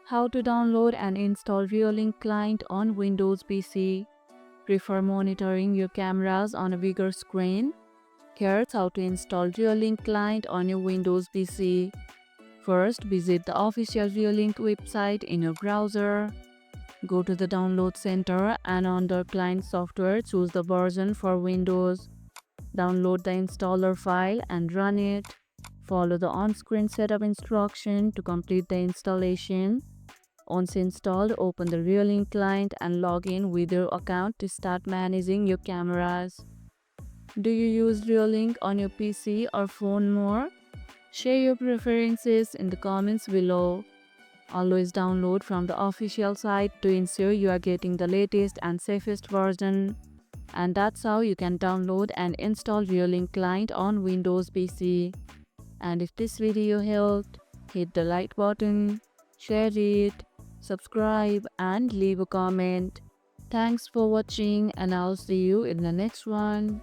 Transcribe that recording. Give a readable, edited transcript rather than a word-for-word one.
How to download and install Reolink client on Windows PC. Prefer monitoring your cameras on a bigger screen? Here's how to install Reolink client on your Windows PC. First, visit the official Reolink website in your browser. Go to the Download Center and under Client Software, choose the version for Windows. Download the installer file and run it. Follow the on-screen setup instruction to complete the installation. Once installed, open the Reolink client and log in with your account to start managing your cameras. Do you use Reolink on your PC or phone more? Share your preferences in the comments below. Always download from the official site to ensure you are getting the latest and safest version. And that's how you can download and install Reolink client on Windows PC. And if this video helped, hit the like button, share it, subscribe and leave a comment. Thanks for watching and I'll see you in the next one.